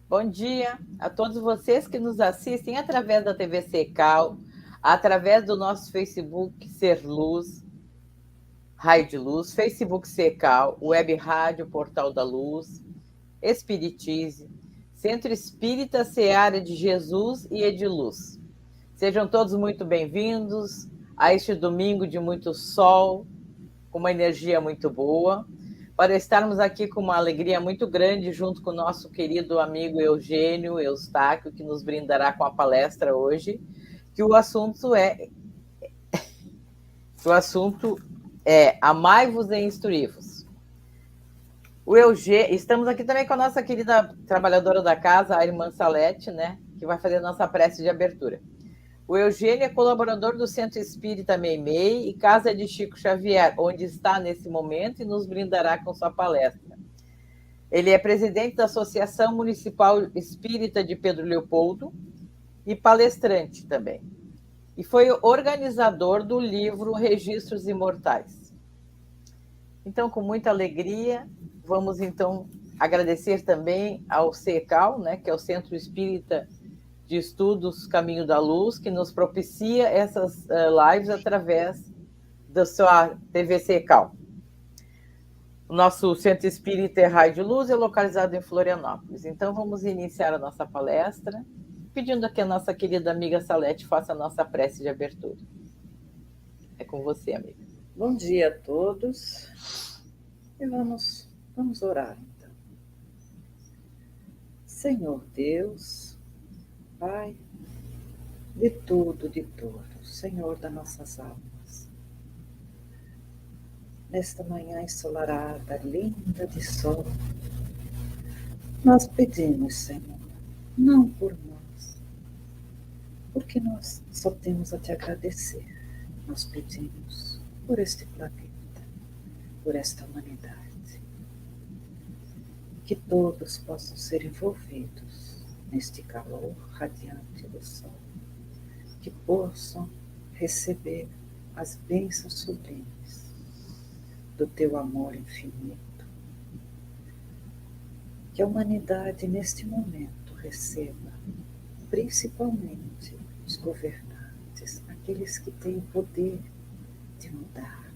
Bom dia a todos vocês que nos assistem através da TV Secal, através do nosso Facebook Ser Luz, Raio de Luz, Facebook Secal, Web Rádio Portal da Luz, Espiritize, Centro Espírita Seara de Jesus e Ediluz. Sejam todos muito bem-vindos a este domingo de muito sol, com uma energia muito boa, para estarmos aqui com uma alegria muito grande junto com o nosso querido amigo Eugênio Eustáquio, que nos brindará com a palestra hoje, que o assunto é Amai-vos e Instruí-vos. Estamos aqui também com a nossa querida trabalhadora da casa, a irmã Salete, né, que vai fazer a nossa prece de abertura. O Eugênio é colaborador do Centro Espírita Meimei e Casa de Chico Xavier, onde está nesse momento e nos brindará com sua palestra. Ele é presidente da Associação Municipal Espírita de Pedro Leopoldo e palestrante também. E foi organizador do livro Registros Imortais. Então, com muita alegria, vamos então agradecer também ao CECAL, né, que é o Centro Espírita de Estudos Caminho da Luz, que nos propicia essas lives através da sua TV Secal. O nosso Centro Espírita é Raio de Luz, é localizado em Florianópolis. Então, vamos iniciar a nossa palestra, pedindo que a nossa querida amiga Salete faça a nossa prece de abertura. É com você, amiga. Bom dia a todos. E vamos orar, então. Senhor Deus, Pai de tudo, de todos, Senhor das nossas almas, nesta manhã ensolarada, linda de sol, nós pedimos, Senhor, não por nós, porque nós só temos a te agradecer, nós pedimos por este planeta, por esta humanidade, que todos possam ser envolvidos neste calor radiante do sol, que possam receber as bênçãos sublimes do teu amor infinito, que a humanidade neste momento receba, principalmente os governantes, aqueles que têm o poder de mudar,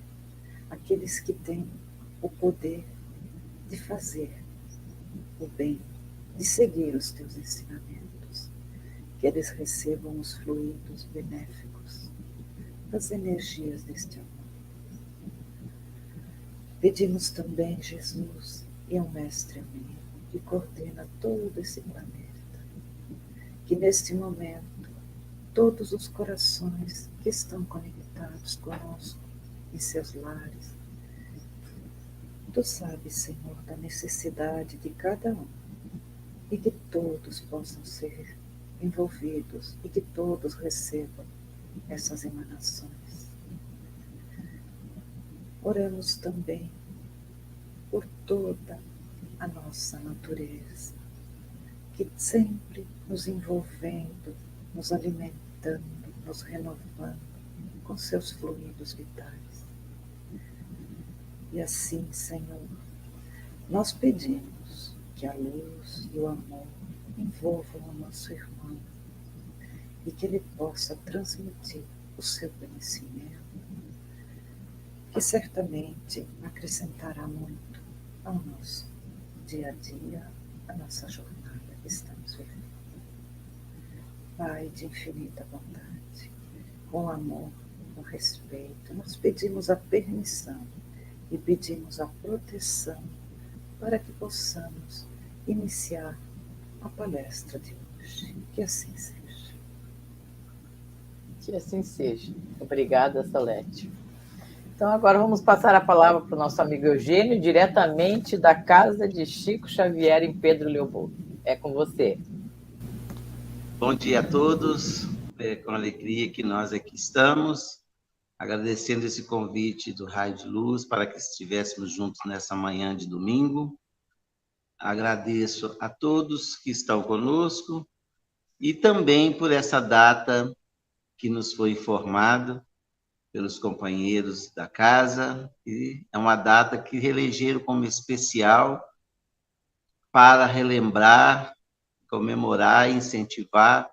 aqueles que têm o poder de fazer o bem, de seguir os teus ensinamentos, que eles recebam os fluidos benéficos das energias deste amor. Pedimos também, Jesus, e ao Mestre amigo, que coordena todo esse planeta, que neste momento todos os corações que estão conectados conosco em seus lares, Tu sabes, Senhor, da necessidade de cada um e que todos possam ser envolvidos e que todos recebam essas emanações. Oramos também por toda a nossa natureza, que sempre nos envolvendo, nos alimentando, nos renovando com seus fluidos vitais. E assim, Senhor, nós pedimos que a luz e o amor envolvam o nosso irmão e que ele possa transmitir o seu conhecimento, que certamente acrescentará muito ao nosso dia a dia, à nossa jornada que estamos vivendo. Pai de infinita bondade, com amor, com respeito, nós pedimos a permissão e pedimos a proteção para que possamos iniciar a palestra de hoje. Que assim seja. Que assim seja. Obrigada, Salete. Então, agora vamos passar a palavra para o nosso amigo Eugênio, diretamente da casa de Chico Xavier, em Pedro Leopoldo. É com você. Bom dia a todos. É com alegria que nós aqui estamos, agradecendo esse convite do Raio de Luz para que estivéssemos juntos nessa manhã de domingo. Agradeço a todos que estão conosco e também por essa data que nos foi informada pelos companheiros da casa, e é uma data que elegeram como especial para relembrar comemorar e incentivar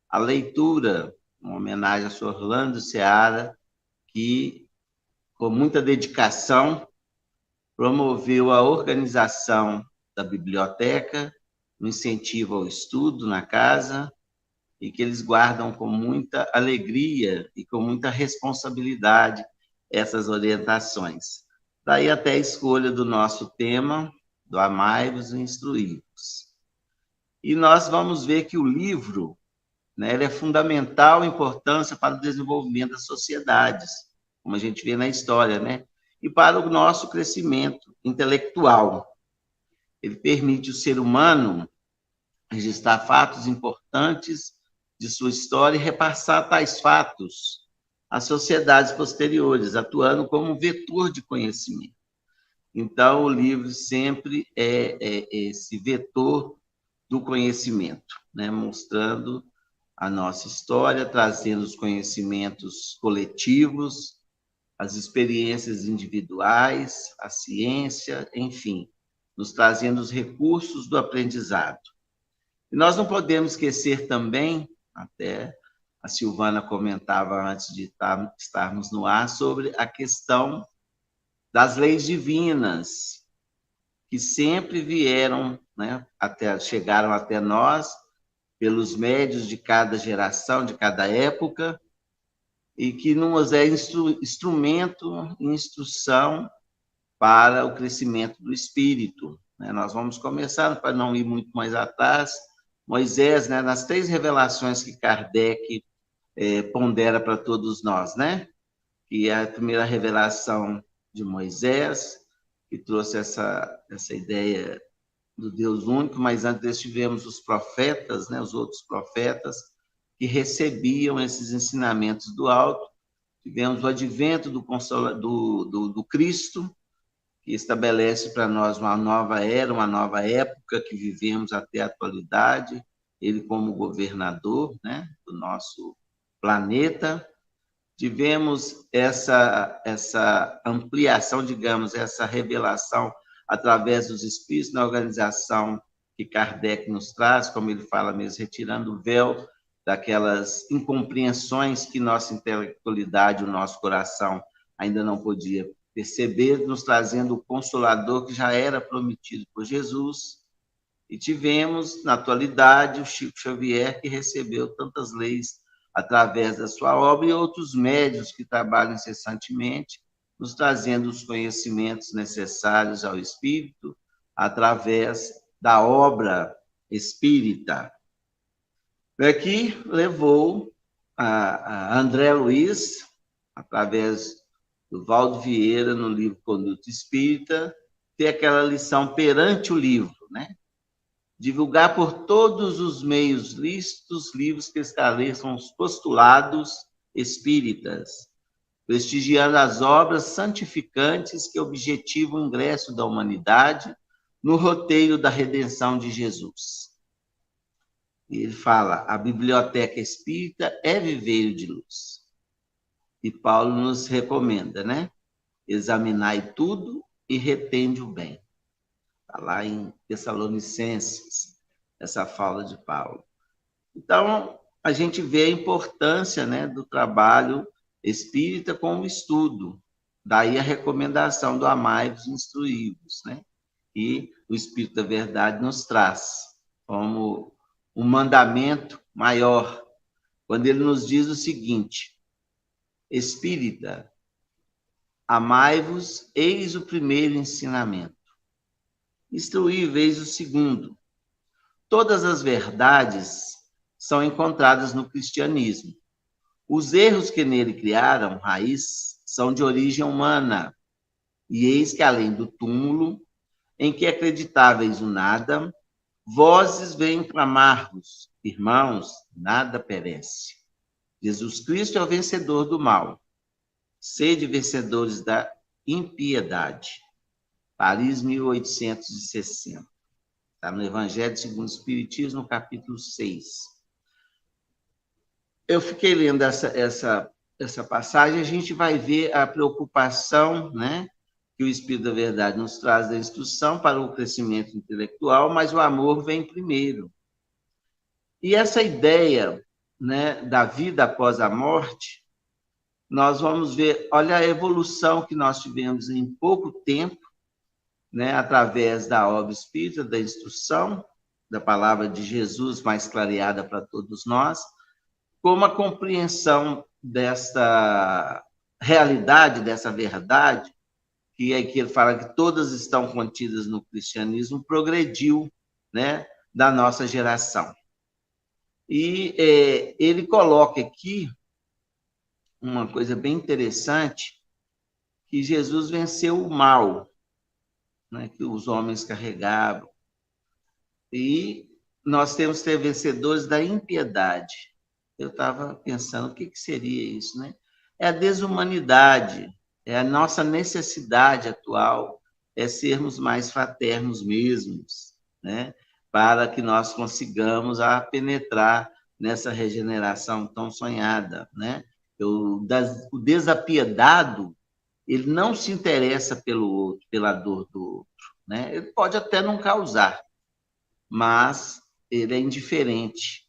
a leitura, uma homenagem a Sr. Orlando Seara, que, com muita dedicação, promoveu a organização da biblioteca, o incentivo ao estudo na casa, e que eles guardam com muita alegria e com muita responsabilidade essas orientações. Daí até a escolha do nosso tema, do Amai-vos e Instruí-vos. E nós vamos ver que o livro, né, ele é fundamental importância para o desenvolvimento das sociedades, como a gente vê na história, né? E para o nosso crescimento intelectual. Ele permite ao ser humano registrar fatos importantes de sua história e repassar tais fatos às sociedades posteriores, atuando como um vetor de conhecimento. Então, o livro sempre é esse vetor do conhecimento, né? Mostrando a nossa história, trazendo os conhecimentos coletivos, as experiências individuais, a ciência, enfim, nos trazendo os recursos do aprendizado. E nós não podemos esquecer também, até a Silvana comentava antes de estarmos no ar, sobre a questão das leis divinas, que sempre vieram, né, chegaram até nós, pelos médios de cada geração, de cada época, e que nos é instrumento e instrução para o crescimento do espírito. Nós vamos começar, para não ir muito mais atrás, Moisés, né, nas 3 revelações que Kardec pondera para todos nós, né? Que é a primeira revelação de Moisés, que trouxe essa ideia do Deus único, mas antes tivemos os profetas, né, os outros profetas, que recebiam esses ensinamentos do alto. Tivemos o advento do Cristo, que estabelece para nós uma nova era, uma nova época que vivemos até a atualidade, ele como governador, né, do nosso planeta. Tivemos essa ampliação, digamos, essa revelação através dos espíritos na organização que Kardec nos traz, como ele fala mesmo, retirando o véu daquelas incompreensões que nossa intelectualidade, o nosso coração ainda não podia perceber, nos trazendo o Consolador que já era prometido por Jesus. E tivemos, na atualidade, o Chico Xavier, que recebeu tantas leis através da sua obra, e outros médiuns que trabalham incessantemente, nos trazendo os conhecimentos necessários ao espírito através da obra espírita. Aqui levou a André Luiz, através do Valdo Vieira, no livro Conduta Espírita, ter aquela lição perante o livro, né? Divulgar por todos os meios lícitos livros que esclareçam os postulados espíritas, prestigiando as obras santificantes que objetivam o ingresso da humanidade no roteiro da redenção de Jesus. E ele fala, a biblioteca espírita é viveiro de luz. E Paulo nos recomenda, né? Examinai tudo e retende o bem. Está lá em Tessalonicenses, essa fala de Paulo. Então, a gente vê a importância, né, do trabalho espírita como estudo. Daí a recomendação do Amai-vos e Instruí-vos, né? E o Espírito da Verdade nos traz como um mandamento maior, quando ele nos diz o seguinte: Espírita, amai-vos, eis o primeiro ensinamento. Instruí-vos, o segundo. Todas as verdades são encontradas no cristianismo. Os erros que nele criaram raiz são de origem humana. E eis que, além do túmulo, em que acreditáveis o nada, vozes vêm clamar-vos, irmãos, nada perece. Jesus Cristo é o vencedor do mal. Sede vencedores da impiedade. Paris, 1860. Está no Evangelho segundo o Espiritismo, capítulo 6. Eu fiquei lendo essa passagem, a gente vai ver a preocupação, né, que o Espírito da Verdade nos traz da instrução para o crescimento intelectual, mas o amor vem primeiro. E essa ideia, né, da vida após a morte, nós vamos ver, olha a evolução que nós tivemos em pouco tempo, né, através da obra espírita, da instrução, da palavra de Jesus mais clareada para todos nós, como a compreensão desta realidade, dessa verdade, que ele fala que todas estão contidas no cristianismo, progrediu, né, da nossa geração. E ele coloca aqui uma coisa bem interessante, que Jesus venceu o mal, né, que os homens carregavam. E nós temos que ser vencedores da impiedade. Eu estava pensando, o que seria isso, né? É a desumanidade, é a nossa necessidade atual, é sermos mais fraternos mesmos, né? Para que nós consigamos penetrar nessa regeneração tão sonhada, né? O desapiedado, ele não se interessa pelo outro, pela dor do outro, né? Ele pode até não causar, mas ele é indiferente.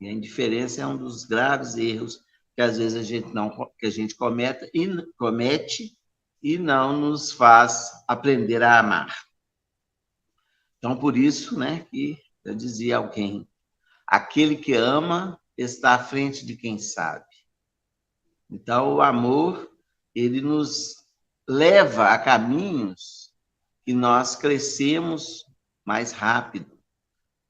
E a indiferença é um dos graves erros que às vezes a gente comete e não nos faz aprender a amar. Então, por isso, né, que eu dizia a alguém, aquele que ama está à frente de quem sabe. Então, o amor, ele nos leva a caminhos que nós crescemos mais rápido.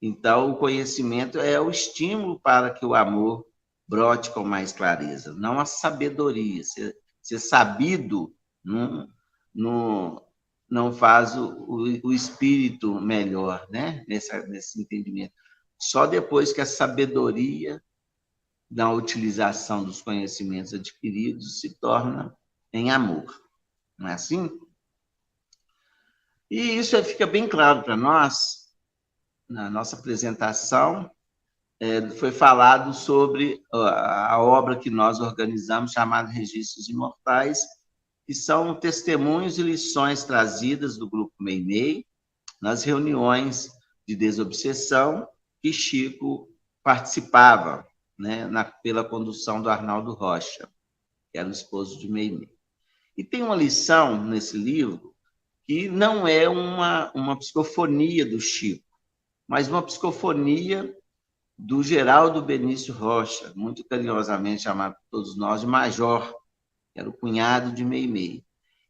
Então, o conhecimento é o estímulo para que o amor brote com mais clareza, não a sabedoria. Ser sabido não faz o espírito melhor, né? Nesse entendimento. Só depois que a sabedoria da utilização dos conhecimentos adquiridos se torna em amor. Não é assim? E isso fica bem claro para nós, na nossa apresentação, foi falado sobre a obra que nós organizamos, chamada Registros Imortais, que são testemunhos e lições trazidas do Grupo Meimei nas reuniões de desobsessão que Chico participava, né, pela condução do Arnaldo Rocha, que era o esposo de Meimei. E tem uma lição nesse livro que não é uma psicofonia do Chico, mas uma psicofonia do Geraldo Benício Rocha, muito carinhosamente chamado por todos nós de Major, que era o cunhado de Meimei.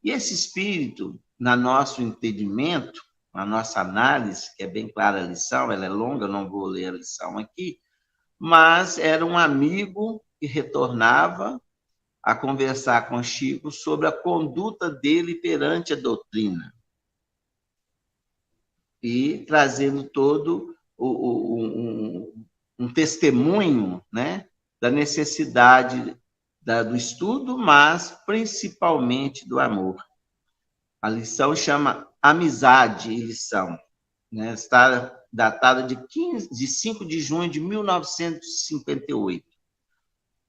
E esse espírito, no nosso entendimento, na nossa análise, que é bem clara a lição, ela é longa, eu não vou ler a lição aqui, mas era um amigo que retornava a conversar com Chico sobre a conduta dele perante a doutrina. E trazendo todo um testemunho, né, da necessidade do estudo, mas principalmente do amor. A lição chama Amizade e Lição, né? Está datada de 5 de junho de 1958.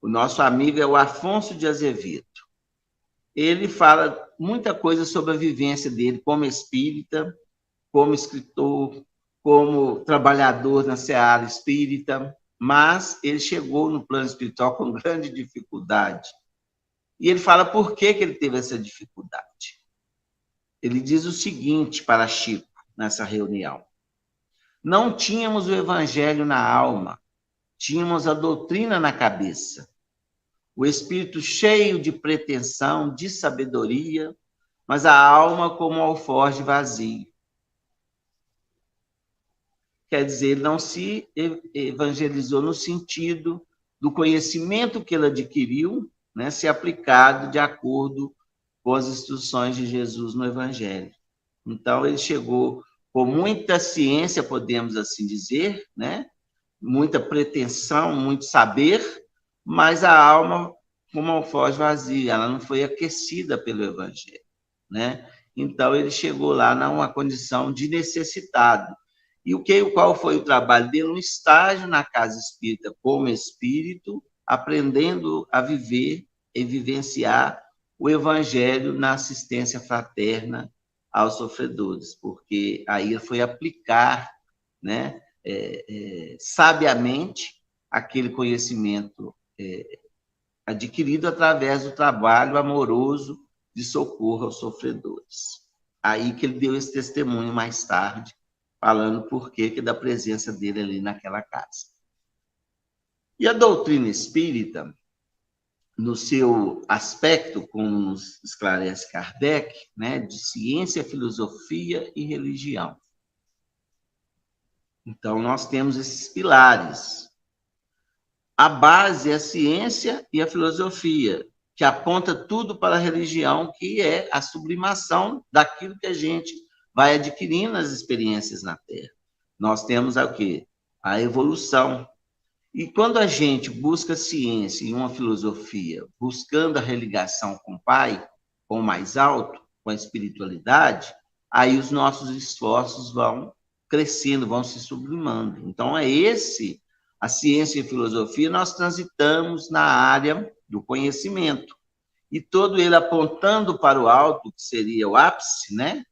O nosso amigo é o Afonso de Azevedo. Ele fala muita coisa sobre a vivência dele como espírita, como escritor, como trabalhador na seara espírita, mas ele chegou no plano espiritual com grande dificuldade. E ele fala por que ele teve essa dificuldade. Ele diz o seguinte para Chico, nessa reunião: não tínhamos o evangelho na alma, tínhamos a doutrina na cabeça. O espírito cheio de pretensão, de sabedoria, mas a alma como um alforje vazio. Quer dizer, ele não se evangelizou no sentido do conhecimento que ele adquiriu, né, ser aplicado de acordo com as instruções de Jesus no Evangelho. Então, ele chegou com muita ciência, podemos assim dizer, né, muita pretensão, muito saber, mas a alma como um alforje vazio, ela não foi aquecida pelo Evangelho, né? Então, ele chegou lá numa condição de necessitado. E qual foi o trabalho dele? Um estágio na casa espírita como espírito, aprendendo a viver e vivenciar o evangelho na assistência fraterna aos sofredores, porque aí ele foi aplicar, né, sabiamente aquele conhecimento adquirido através do trabalho amoroso de socorro aos sofredores. Aí que ele deu esse testemunho mais tarde, falando por que da presença dele ali naquela casa. E a doutrina espírita, no seu aspecto, como nos esclarece Kardec, né, de ciência, filosofia e religião. Então, nós temos esses pilares. A base é a ciência e a filosofia, que aponta tudo para a religião, que é a sublimação daquilo que a gente vai adquirindo nas experiências na Terra. Nós temos o quê? A evolução. E quando a gente busca ciência e uma filosofia, buscando a religação com o Pai, com o mais alto, com a espiritualidade, aí os nossos esforços vão crescendo, vão se sublimando. Então, a ciência e a filosofia, nós transitamos na área do conhecimento. E todo ele apontando para o alto, que seria o ápice, né?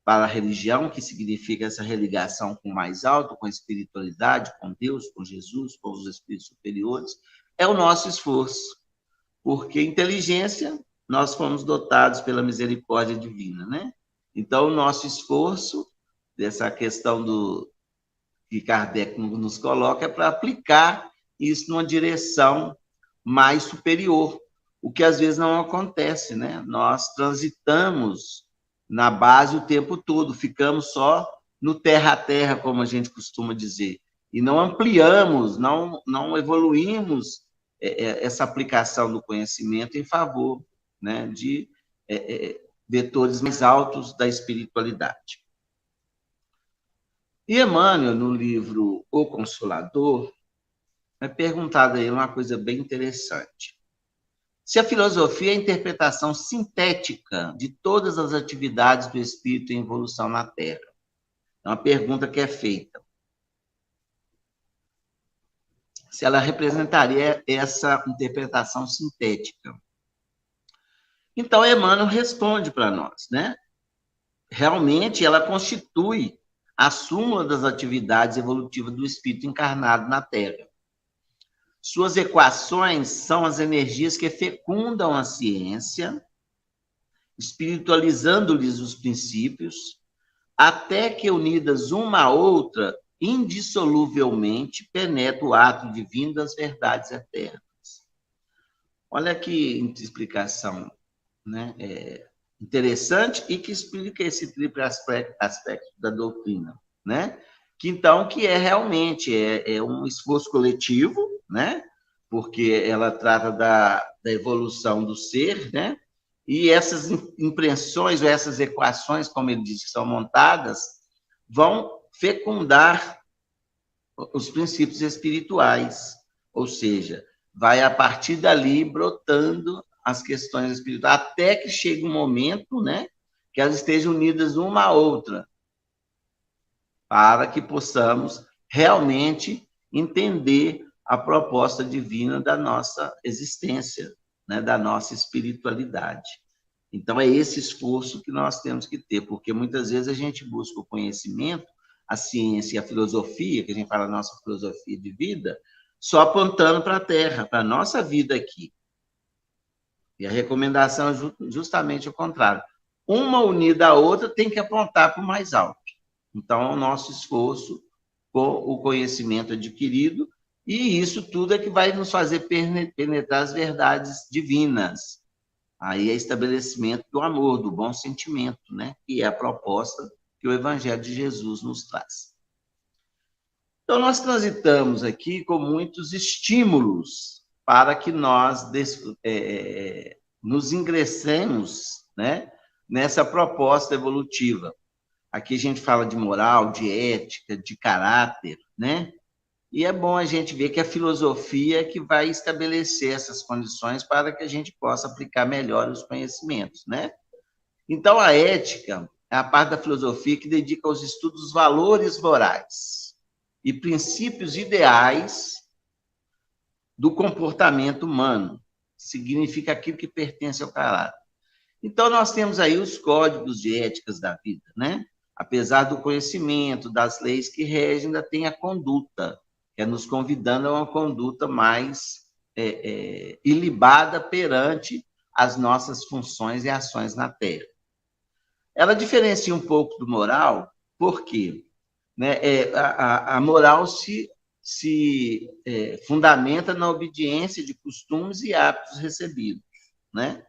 Para a religião, que significa essa religação com o mais alto, com a espiritualidade, com Deus, com Jesus, com os espíritos superiores, é o nosso esforço. Porque inteligência, nós fomos dotados pela misericórdia divina, né? Então, o nosso esforço, dessa questão que Kardec nos coloca, é para aplicar isso numa direção mais superior, o que às vezes não acontece, né? Nós transitamos na base o tempo todo, ficamos só no terra a terra, como a gente costuma dizer, e não ampliamos, não evoluímos essa aplicação do conhecimento em favor, né, de vetores mais altos da espiritualidade. E Emmanuel, no livro O Consolador, é perguntado a ele uma coisa bem interessante. Se a filosofia é a interpretação sintética de todas as atividades do espírito em evolução na Terra. É uma pergunta que é feita. Se ela representaria essa interpretação sintética. Então, Emmanuel responde para nós, né? Realmente, ela constitui a súmula das atividades evolutivas do espírito encarnado na Terra. Suas equações são as energias que fecundam a ciência, espiritualizando-lhes os princípios, até que, unidas uma à outra, indissoluvelmente penetra o ato divino das verdades eternas. Olha que explicação, né? Interessante e que explica esse triplo aspecto da doutrina, né? Que é realmente um esforço coletivo, né? Porque ela trata da evolução do ser, né? E essas impressões ou essas equações, como ele diz, que são montadas, vão fecundar os princípios espirituais, ou seja, vai a partir dali brotando as questões espirituais, até que chegue um momento, né, que elas estejam unidas uma à outra, para que possamos realmente entender a proposta divina da nossa existência, né, da nossa espiritualidade. Então, é esse esforço que nós temos que ter, porque muitas vezes a gente busca o conhecimento, a ciência e a filosofia, que a gente fala nossa filosofia de vida, só apontando para a Terra, para a nossa vida aqui. E a recomendação é justamente o contrário. Uma unida à outra tem que apontar para o mais alto. Então, é o nosso esforço com o conhecimento adquirido, e isso tudo é que vai nos fazer penetrar as verdades divinas. Aí é estabelecimento do amor, do bom sentimento, né? Que é a proposta que o Evangelho de Jesus nos traz. Então, nós transitamos aqui com muitos estímulos para que nós nos ingressemos, né, nessa proposta evolutiva. Aqui a gente fala de moral, de ética, de caráter, né? E é bom a gente ver que a filosofia é que vai estabelecer essas condições para que a gente possa aplicar melhor os conhecimentos, né? Então, a ética é a parte da filosofia que dedica aos estudos dos valores morais e princípios ideais do comportamento humano. Significa aquilo que pertence ao caráter. Então, nós temos aí os códigos de éticas da vida, né? apesar do conhecimento, das leis que regem, ainda tem a conduta, que é nos convidando a uma conduta mais ilibada perante as nossas funções e ações na Terra. Ela diferencia um pouco do moral, porque, né, a moral se fundamenta na obediência de costumes e hábitos recebidos, né?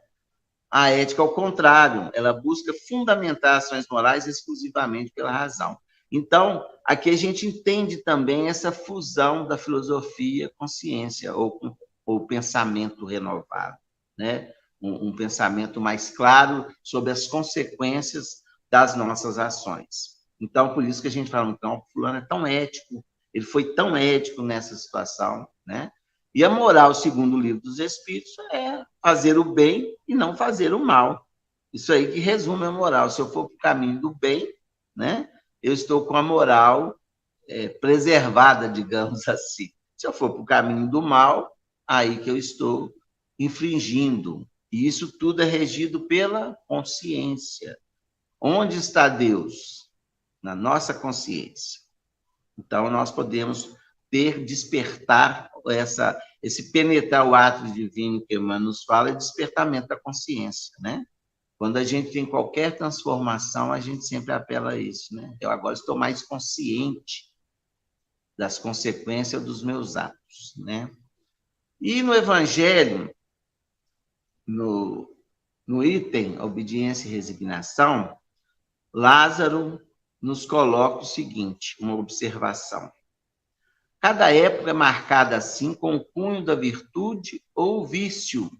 A ética, ao contrário, ela busca fundamentar ações morais exclusivamente pela razão. Então, aqui a gente entende também essa fusão da filosofia com ciência, ou pensamento renovado, né? Um pensamento mais claro sobre as consequências das nossas ações. Então, por isso que a gente fala, então, o fulano é tão ético, ele foi tão ético nessa situação, né? E a moral, segundo o Livro dos Espíritos, é fazer o bem e não fazer o mal. Isso aí que resume a moral. Se eu for para o caminho do bem, né, eu estou com a moral preservada, digamos assim. Se eu for para o caminho do mal, aí que eu estou infringindo. E isso tudo é regido pela consciência. Onde está Deus? Na nossa consciência. Então, nós podemos despertar esse penetrar o ato divino que Emmanuel nos fala, é despertamento da consciência, né? Quando a gente tem qualquer transformação, a gente sempre apela a isso, né? Eu agora estou mais consciente das consequências dos meus atos, né? E no Evangelho, no item obediência e resignação, Lázaro nos coloca o seguinte, uma observação. Cada época é marcada assim com o cunho da virtude ou vício,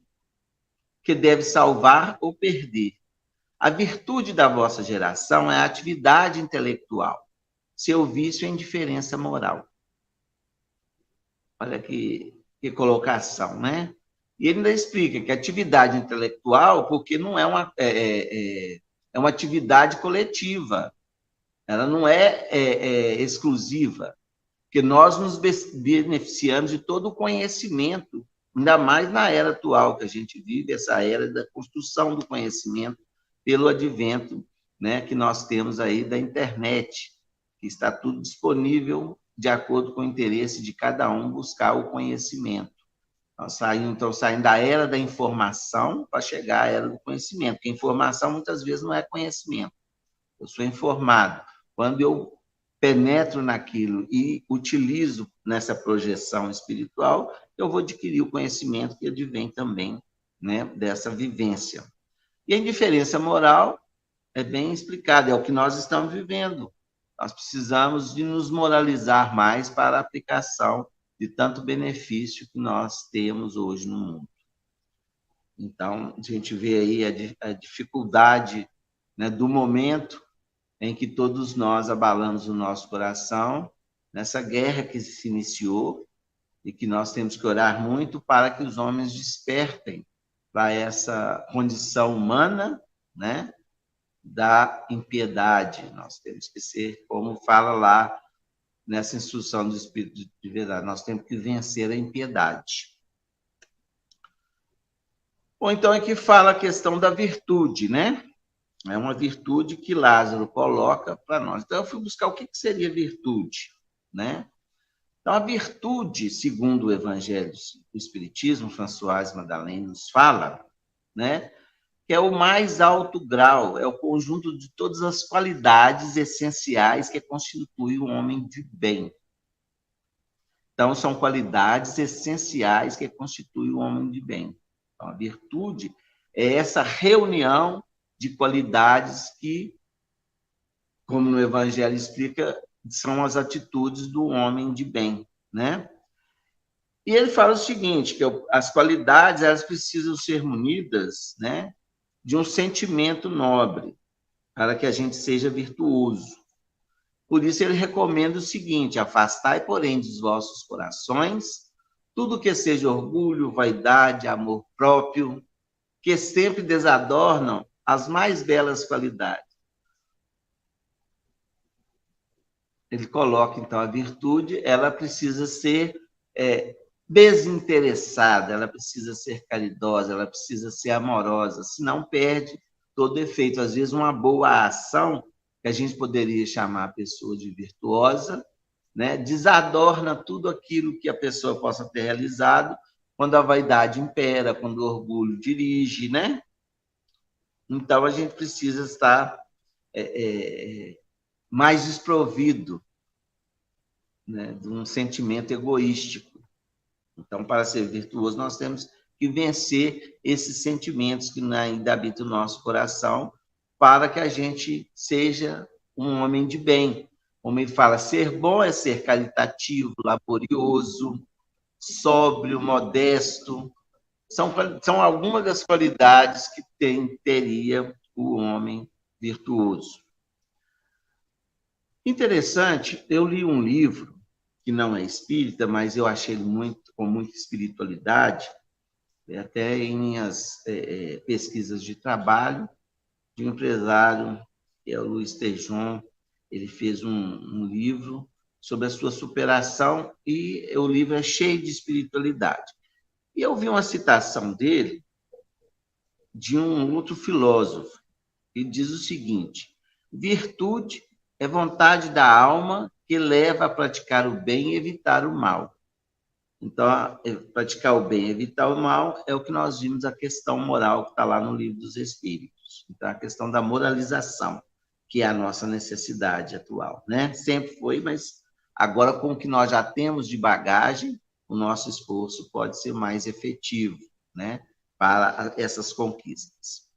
que deve salvar ou perder. A virtude da vossa geração é a atividade intelectual. Seu vício é a indiferença moral. Olha que colocação, né? E ele ainda explica que a atividade intelectual, porque não é uma atividade coletiva, ela não é exclusiva, porque nós nos beneficiamos de todo o conhecimento, ainda mais na era atual que a gente vive, essa era da construção do conhecimento pelo advento, né, que nós temos aí da internet, que está tudo disponível de acordo com o interesse de cada um buscar o conhecimento. Nós estamos saindo da era da informação para chegar à era do conhecimento, porque informação muitas vezes não é conhecimento. Eu sou informado. Quando eu penetro naquilo e utilizo nessa projeção espiritual, eu vou adquirir o conhecimento que advém também, né, dessa vivência. E a indiferença moral é bem explicada, é o que nós estamos vivendo. Nós precisamos de nos moralizar mais para a aplicação de tanto benefício que nós temos hoje no mundo. Então, a gente vê aí a dificuldade, né, do momento em que todos nós abalamos o nosso coração, nessa guerra que se iniciou, e que nós temos que orar muito para que os homens despertem para essa condição humana, né, da impiedade. Nós temos que ser, como fala lá nessa instrução do Espírito de Verdade, nós temos que vencer a impiedade. Ou então é que fala a questão da virtude, né? É uma virtude que Lázaro coloca para nós. Então, eu fui buscar o que seria virtude, né? Então, a virtude, segundo o Evangelho do Espiritismo, Françoise Madeleine nos fala, né, que é o mais alto grau, é o conjunto de todas as qualidades essenciais que constituem o homem de bem. Então, são qualidades essenciais que constituem o homem de bem. Então, a virtude é essa reunião de qualidades que, como no Evangelho explica, são as atitudes do homem de bem, né? E ele fala o seguinte, que as qualidades, elas precisam ser munidas, né, de um sentimento nobre, para que a gente seja virtuoso. Por isso ele recomenda o seguinte: afastai, porém, dos vossos corações tudo que seja orgulho, vaidade, amor próprio, que sempre desadornam as mais belas qualidades. Ele coloca, então, a virtude, ela precisa ser desinteressada, ela precisa ser caridosa, ela precisa ser amorosa, senão perde todo efeito. Às vezes, uma boa ação, que a gente poderia chamar a pessoa de virtuosa, né? Desadorna tudo aquilo que a pessoa possa ter realizado quando a vaidade impera, quando o orgulho dirige, né? Então, a gente precisa estar mais desprovido, né, de um sentimento egoístico. Então, para ser virtuoso, nós temos que vencer esses sentimentos que ainda habitam o nosso coração, para que a gente seja um homem de bem. Como ele fala, ser bom é ser caritativo, laborioso, sóbrio, modesto. São algumas das qualidades que teria o homem virtuoso. Interessante, eu li um livro, que não é espírita, mas eu achei ele com muita espiritualidade, até em minhas pesquisas de trabalho, de um empresário, que é o Luiz Tejon. Ele fez um livro sobre a sua superação, e o livro é cheio de espiritualidade. E eu vi uma citação dele, de um outro filósofo, que diz o seguinte: virtude é vontade da alma que leva a praticar o bem e evitar o mal. Então, praticar o bem e evitar o mal é o que nós vimos, a questão moral que está lá no Livro dos Espíritos. Então, a questão da moralização, que é a nossa necessidade atual, né? Sempre foi, mas agora, com o que nós já temos de bagagem, o nosso esforço pode ser mais efetivo, né, para essas conquistas.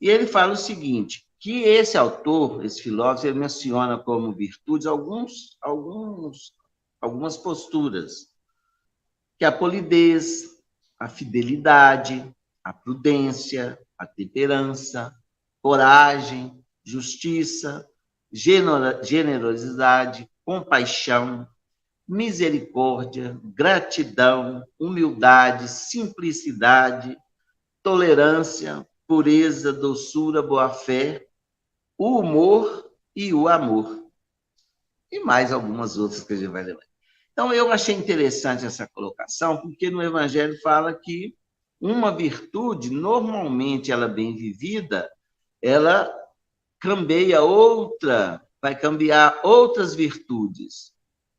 E ele fala o seguinte, que esse autor, esse filósofo, ele menciona como virtudes algumas posturas, que é a polidez, a fidelidade, a prudência, a temperança, coragem, justiça, generosidade, compaixão, misericórdia, gratidão, humildade, simplicidade, tolerância, pureza, doçura, boa-fé, o humor e o amor. E mais algumas outras que a gente vai lembrar. Então, eu achei interessante essa colocação, porque no Evangelho fala que uma virtude, normalmente ela bem vivida, ela cambeia outra, vai cambiar outras virtudes.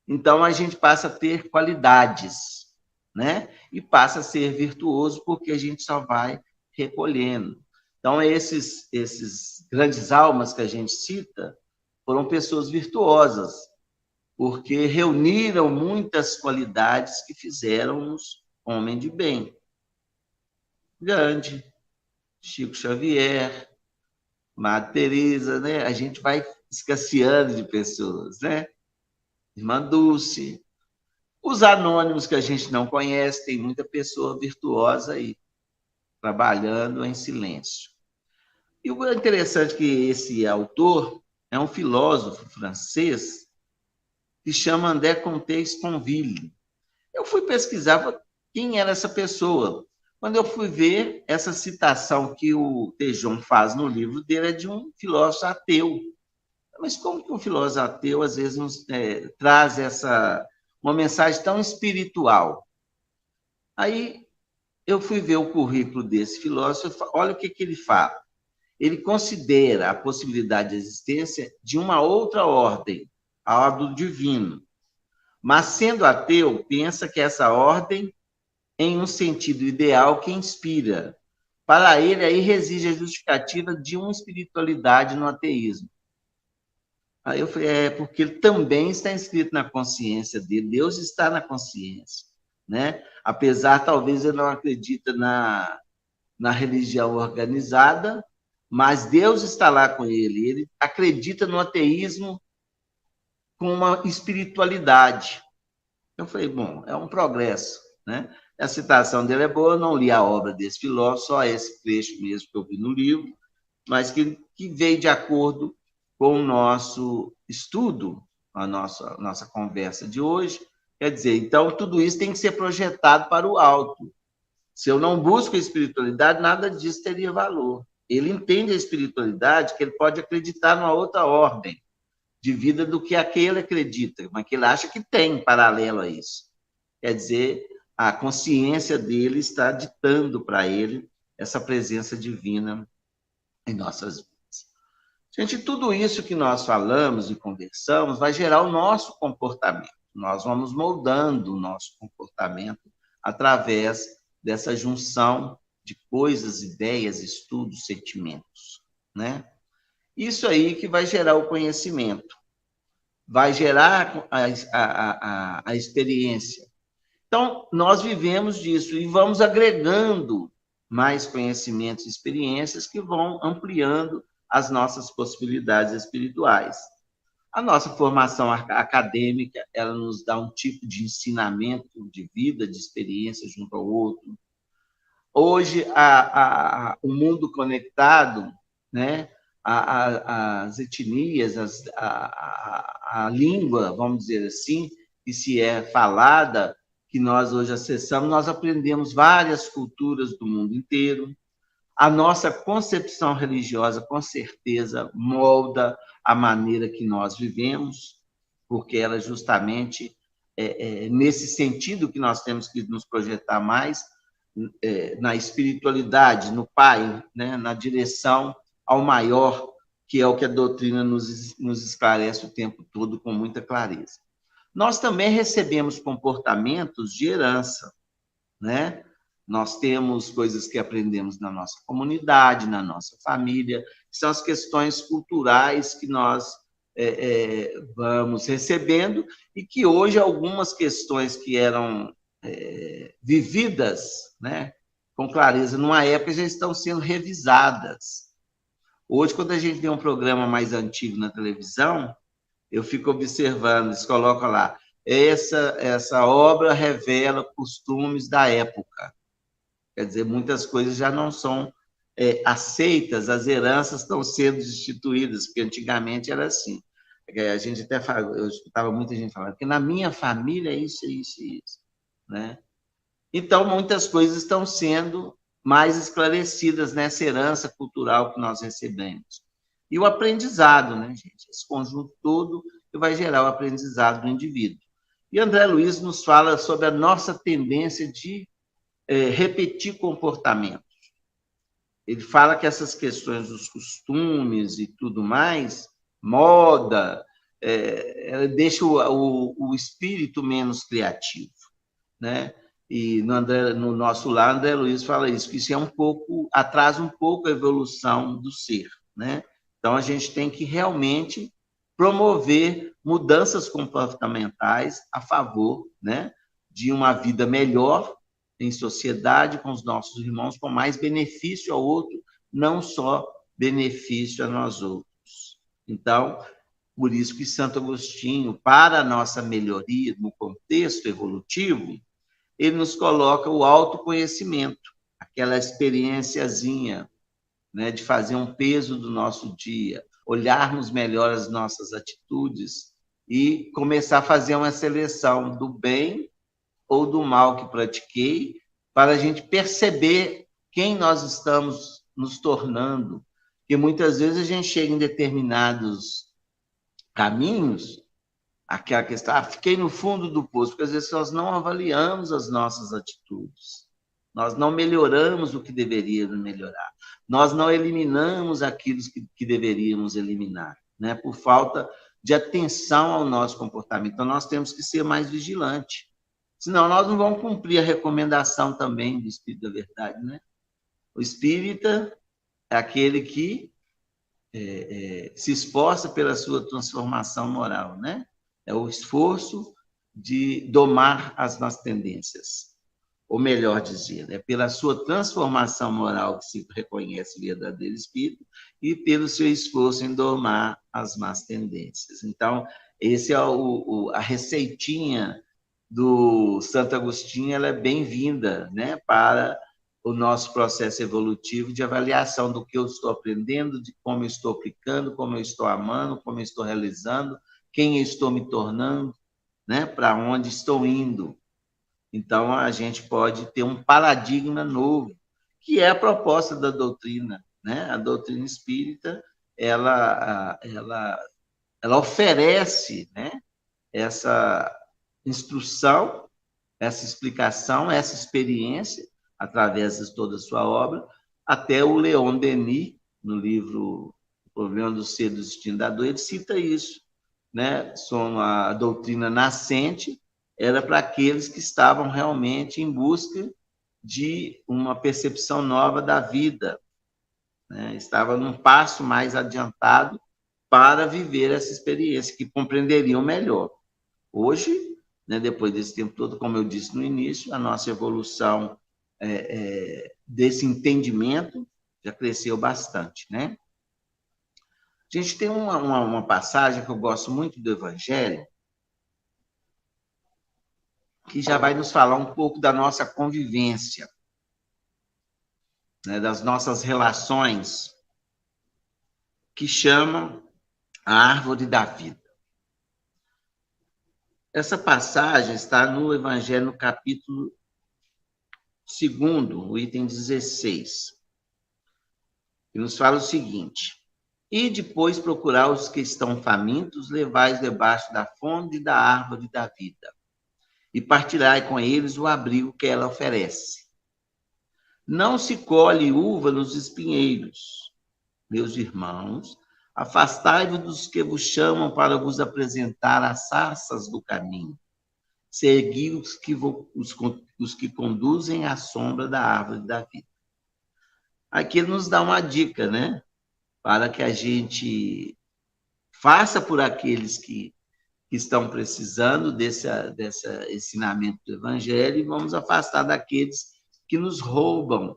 Então, a gente passa a ter qualidades, né? E passa a ser virtuoso, porque a gente só vai recolhendo. Então, esses grandes almas que a gente cita foram pessoas virtuosas, porque reuniram muitas qualidades que fizeram-nos homem de bem. Gandhi, Chico Xavier, Madre Teresa, né? A gente vai escasseando de pessoas, né? Irmã Dulce. Os anônimos que a gente não conhece, tem muita pessoa virtuosa aí, trabalhando em silêncio. E o interessante é que esse autor é um filósofo francês que chama André Comte Sponville. Eu fui pesquisar quem era essa pessoa. Quando eu fui ver, essa citação que o Tejon faz no livro dele é de um filósofo ateu. Mas como que um filósofo ateu, às vezes, nos traz uma mensagem tão espiritual? Aí eu fui ver o currículo desse filósofo, olha o que ele fala. Ele considera a possibilidade de existência de uma outra ordem, a ordem do divino. Mas, sendo ateu, pensa que essa ordem, em um sentido ideal, que inspira. Para ele, aí reside a justificativa de uma espiritualidade no ateísmo. Aí eu falei, porque ele também está inscrito na consciência dele, Deus está na consciência, né? Apesar, talvez, ele não acredita na religião organizada, mas Deus está lá com ele acredita no ateísmo com uma espiritualidade. Eu falei, bom, é um progresso, né? A citação dele é boa, eu não li a obra desse filósofo, só esse trecho mesmo que eu vi no livro, mas que veio de acordo com o nosso estudo, a nossa conversa de hoje. Quer dizer, então, tudo isso tem que ser projetado para o alto. Se eu não busco a espiritualidade, nada disso teria valor. Ele entende a espiritualidade, que ele pode acreditar numa outra ordem de vida do que aquele acredita, mas que ele acha que tem paralelo a isso. Quer dizer, a consciência dele está ditando para ele essa presença divina em nossas vidas. Gente, tudo isso que nós falamos e conversamos vai gerar o nosso comportamento. Nós vamos moldando o nosso comportamento através dessa junção de coisas, ideias, estudos, sentimentos, né? Isso aí que vai gerar o conhecimento, vai gerar a experiência. Então, nós vivemos disso e vamos agregando mais conhecimentos e experiências que vão ampliando as nossas possibilidades espirituais. A nossa formação acadêmica, ela nos dá um tipo de ensinamento de vida, de experiência junto ao outro. Hoje, o mundo conectado, né? As etnias, a língua, vamos dizer assim, que se é falada, que nós hoje acessamos, nós aprendemos várias culturas do mundo inteiro. A nossa concepção religiosa, com certeza, molda a maneira que nós vivemos, porque ela justamente nesse sentido que nós temos que nos projetar mais na espiritualidade, no Pai, né? Na direção ao maior, que é o que a doutrina nos esclarece o tempo todo com muita clareza. Nós também recebemos comportamentos de herança, né? Nós temos coisas que aprendemos na nossa comunidade, na nossa família, que são as questões culturais que nós vamos recebendo e que hoje algumas questões que eram vividas, né, com clareza numa época já estão sendo revisadas. Hoje, quando a gente tem um programa mais antigo na televisão, eu fico observando, eles colocam lá, essa obra revela costumes da época. Quer dizer, muitas coisas já não são aceitas, as heranças estão sendo destituídas, porque antigamente era assim. A gente até fala, eu escutava muita gente falando que na minha família é isso, isso, isso, né? Então, muitas coisas estão sendo mais esclarecidas nessa herança cultural que nós recebemos. E o aprendizado, né, gente? Esse conjunto todo que vai gerar o aprendizado do indivíduo. E André Luiz nos fala sobre a nossa tendência de repetir comportamentos. Ele fala que essas questões dos costumes e tudo mais, moda, deixa o espírito menos criativo, né? E no nosso lar, André Luiz fala isso, que isso atrasa um pouco a evolução do ser, né? Então, a gente tem que realmente promover mudanças comportamentais a favor, né, de uma vida melhor em sociedade com os nossos irmãos, com mais benefício ao outro, não só benefício a nós outros. Então, por isso que Santo Agostinho, para a nossa melhoria no contexto evolutivo, ele nos coloca o autoconhecimento, aquela experiênciazinha, né, de fazer um peso do nosso dia, olharmos melhor as nossas atitudes e começar a fazer uma seleção do bem ou do mal que pratiquei, para a gente perceber quem nós estamos nos tornando. Porque muitas vezes a gente chega em determinados caminhos, aquela questão, fiquei no fundo do poço, porque às vezes nós não avaliamos as nossas atitudes, nós não melhoramos o que deveríamos melhorar, nós não eliminamos aquilo que deveríamos eliminar, né? Por falta de atenção ao nosso comportamento. Então, nós temos que ser mais vigilantes. Senão, nós não vamos cumprir a recomendação também do Espírito da Verdade, né? O espírita é aquele que se esforça pela sua transformação moral, né? É o esforço de domar as más tendências. Ou melhor dizendo, é pela sua transformação moral que se reconhece o verdadeiro espírito e pelo seu esforço em domar as más tendências. Então, esse é a receitinha do Santo Agostinho, ela é bem-vinda, né, para o nosso processo evolutivo de avaliação do que eu estou aprendendo, de como eu estou aplicando, como eu estou amando, como eu estou realizando, quem eu estou me tornando, né, para onde estou indo. Então, a gente pode ter um paradigma novo, que é a proposta da doutrina, né? A doutrina espírita, ela oferece, né, essa instrução, essa explicação, essa experiência, através de toda a sua obra, até o Leon Denis, no livro problema do ser, do destino, da dor, ele cita isso, né? A doutrina nascente era para aqueles que estavam realmente em busca de uma percepção nova da vida, né? Estava num passo mais adiantado para viver essa experiência, que compreenderiam melhor. Hoje, né, depois desse tempo todo, como eu disse no início, a nossa evolução desse entendimento já cresceu bastante, né? A gente tem uma passagem que eu gosto muito do Evangelho, que já vai nos falar um pouco da nossa convivência, né, das nossas relações, que chama a árvore da vida. Essa passagem está no Evangelho, no capítulo 2, o item 16, que nos fala o seguinte: e depois procurar os que estão famintos, levai-os debaixo da fonte da árvore da vida, e partilhai com eles o abrigo que ela oferece. Não se colhe uva nos espinheiros. Meus irmãos, afastai-vos dos que vos chamam para vos apresentar as sarças do caminho. Segui os que conduzem à sombra da árvore da vida. Aqui ele nos dá uma dica, né? Para que a gente faça por aqueles que estão precisando desse ensinamento do Evangelho, e vamos afastar daqueles que nos roubam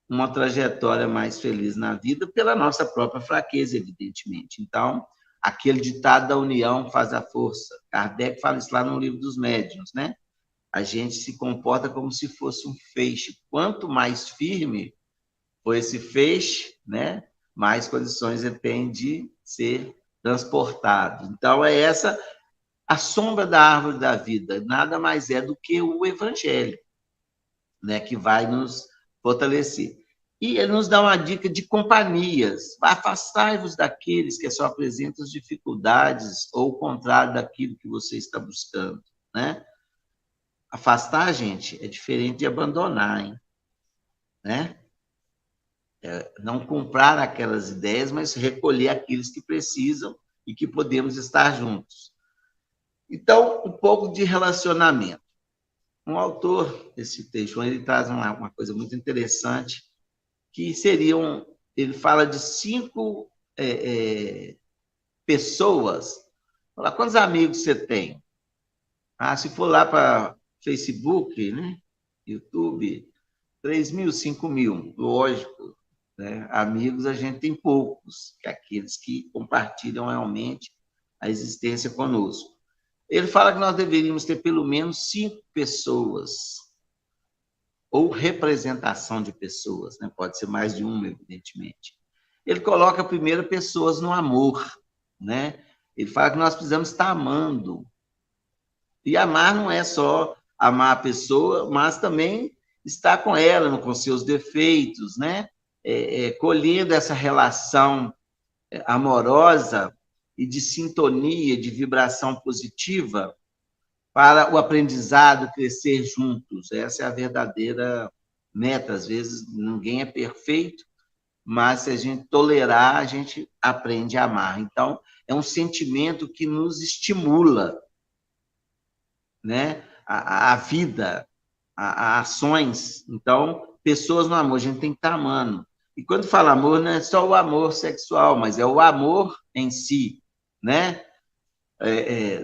uma trajetória mais feliz na vida pela nossa própria fraqueza, evidentemente. Então, aquele ditado da união faz a força. Kardec fala isso lá no Livro dos Médiuns, né? A gente se comporta como se fosse um feixe. Quanto mais firme for esse feixe, né, mais condições ele tem de ser transportado. Então, é essa a sombra da árvore da vida. Nada mais é do que o Evangelho, né, que vai nos fortalecer. E ele nos dá uma dica de companhias. Afastai-vos daqueles que só apresentam as dificuldades ou o contrário daquilo que você está buscando, né? Afastar, gente, é diferente de abandonar, hein? Né? Não comprar aquelas ideias, mas recolher aqueles que precisam e que podemos estar juntos. Então, um pouco de relacionamento. Um autor desse texto, ele traz uma coisa muito interessante, que seriam, ele fala de 5 pessoas. Fala, quantos amigos você tem? Se for lá para Facebook, né, YouTube, 3.000, 5.000, lógico, né? Amigos a gente tem poucos, que aqueles que compartilham realmente a existência conosco. Ele fala que nós deveríamos ter pelo menos 5 pessoas, ou representação de pessoas, né? Pode ser mais de uma, evidentemente. Ele coloca primeiro pessoas no amor, né? Ele fala que nós precisamos estar amando. E amar não é só amar a pessoa, mas também estar com ela, com seus defeitos, né? Colhendo essa relação amorosa e de sintonia, de vibração positiva, para o aprendizado crescer juntos. Essa é a verdadeira meta. Às vezes, ninguém é perfeito, mas se a gente tolerar, a gente aprende a amar. Então, é um sentimento que nos estimula, né? A vida, a ações. Então, pessoas no amor, a gente tem que estar amando. E quando fala amor, não é só o amor sexual, mas é o amor em si, né?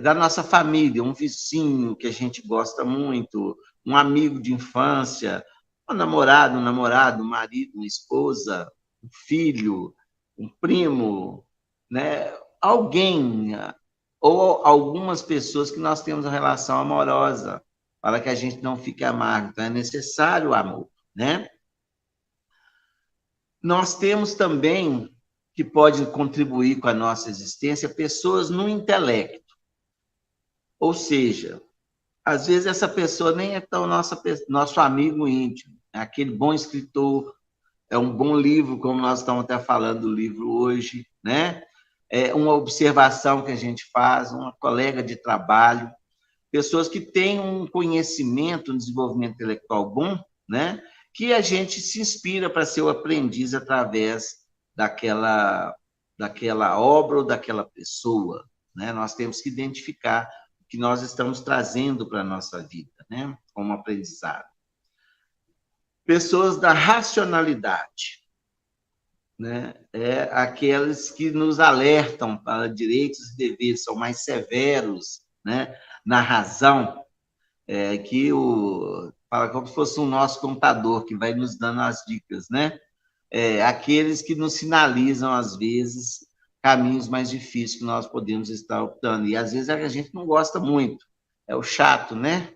Da nossa família, um vizinho que a gente gosta muito, um amigo de infância, um namorado, um marido, uma esposa, um filho, um primo, né? Alguém, ou algumas pessoas que nós temos uma relação amorosa, para que a gente não fique amargo. Então, é necessário o amor, né? Nós temos também, que pode contribuir com a nossa existência, pessoas no intelecto. Ou seja, às vezes essa pessoa nem é tão nosso amigo íntimo, é aquele bom escritor, é um bom livro, como nós estamos até falando do livro hoje, né? É uma observação que a gente faz, uma colega de trabalho, pessoas que têm um conhecimento, um desenvolvimento intelectual bom, né? Que a gente se inspira para ser o aprendiz através daquela daquela obra ou daquela pessoa, né? Nós temos que identificar o que nós estamos trazendo para a nossa vida, né? Como aprendizado. Pessoas da racionalidade, né? Aqueles que nos alertam para direitos e deveres, são mais severos, né? Na razão, fala como se fosse um nosso contador que vai nos dando as dicas, né? Aqueles que nos sinalizam, às vezes, caminhos mais difíceis que nós podemos estar optando. E, às vezes, a gente não gosta muito. É o chato, né?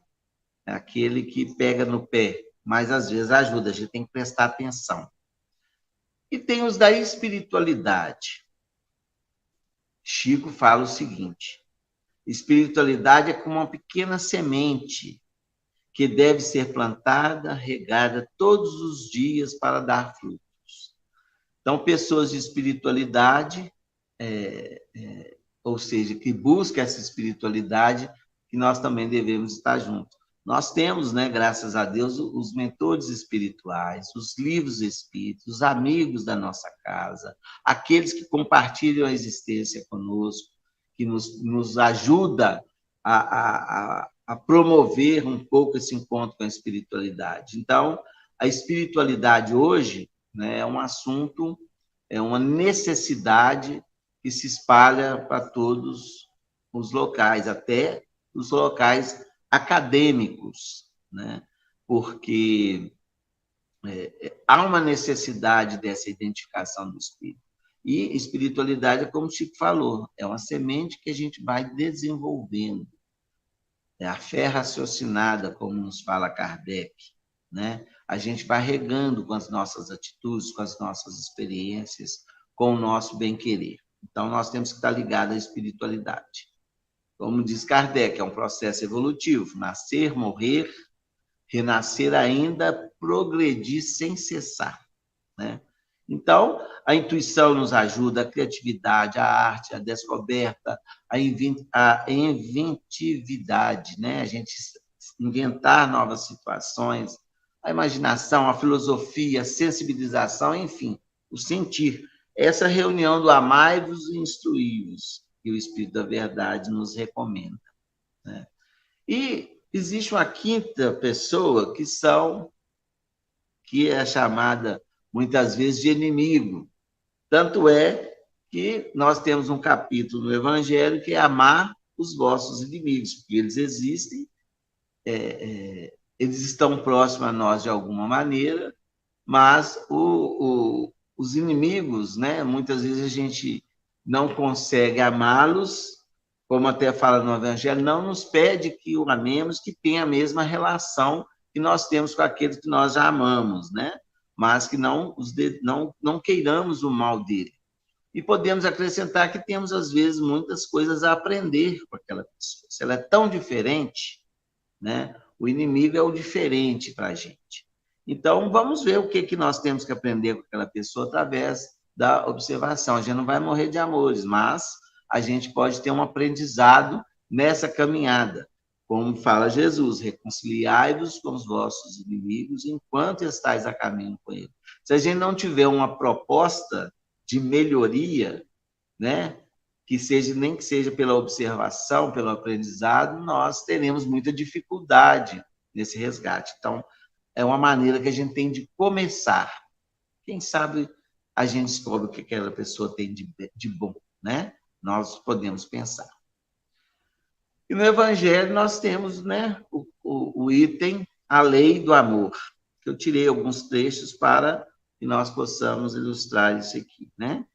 É aquele que pega no pé, mas, às vezes, ajuda. A gente tem que prestar atenção. E tem os da espiritualidade. Chico fala o seguinte: espiritualidade é como uma pequena semente que deve ser plantada, regada todos os dias para dar frutos. Então, pessoas de espiritualidade, ou seja, que buscam essa espiritualidade, que nós também devemos estar juntos. Nós temos, né, graças a Deus, os mentores espirituais, os livros espíritos, os amigos da nossa casa, aqueles que compartilham a existência conosco, que nos ajuda a promover um pouco esse encontro com a espiritualidade. Então, a espiritualidade hoje, né, é um assunto, é uma necessidade que se espalha para todos os locais, até os locais acadêmicos, né? Porque há uma necessidade dessa identificação do espírito. E espiritualidade, como o Chico falou, é uma semente que a gente vai desenvolvendo. É a fé raciocinada, como nos fala Kardec, né? A gente vai regando com as nossas atitudes, com as nossas experiências, com o nosso bem-querer. Então, nós temos que estar ligados à espiritualidade. Como diz Kardec, é um processo evolutivo. Nascer, morrer, renascer ainda, progredir sem cessar, né? Então, a intuição nos ajuda, a criatividade, a arte, a descoberta, a inventividade, né? A gente inventar novas situações, a imaginação, a filosofia, a sensibilização, enfim, o sentir. Essa reunião do amai-vos e instruí-vos, que o Espírito da Verdade nos recomenda, né? E existe uma quinta pessoa que é chamada muitas vezes de inimigo. Tanto é que nós temos um capítulo no Evangelho que é amar os vossos inimigos, porque eles existem, eles estão próximos a nós de alguma maneira, mas os inimigos, né, muitas vezes a gente não consegue amá-los, como até fala no Evangelho, não nos pede que o amemos, que tenha a mesma relação que nós temos com aqueles que nós já amamos, né? Mas que não queiramos o mal dele. E podemos acrescentar que temos, às vezes, muitas coisas a aprender com aquela pessoa. Se ela é tão diferente, né? O inimigo é o diferente para a gente. Então, vamos ver o que nós temos que aprender com aquela pessoa através da observação. A gente não vai morrer de amores, mas a gente pode ter um aprendizado nessa caminhada. Como fala Jesus, reconciliai-vos com os vossos inimigos enquanto estáis a caminho com ele. Se a gente não tiver uma proposta de melhoria, né, nem que seja pela observação, pelo aprendizado, nós teremos muita dificuldade nesse resgate. Então, é uma maneira que a gente tem de começar. Quem sabe a gente descobre o que aquela pessoa tem de bom, né? Nós podemos pensar. E no Evangelho nós temos, né, o item, a lei do amor, que eu tirei alguns trechos para que nós possamos ilustrar isso aqui, né?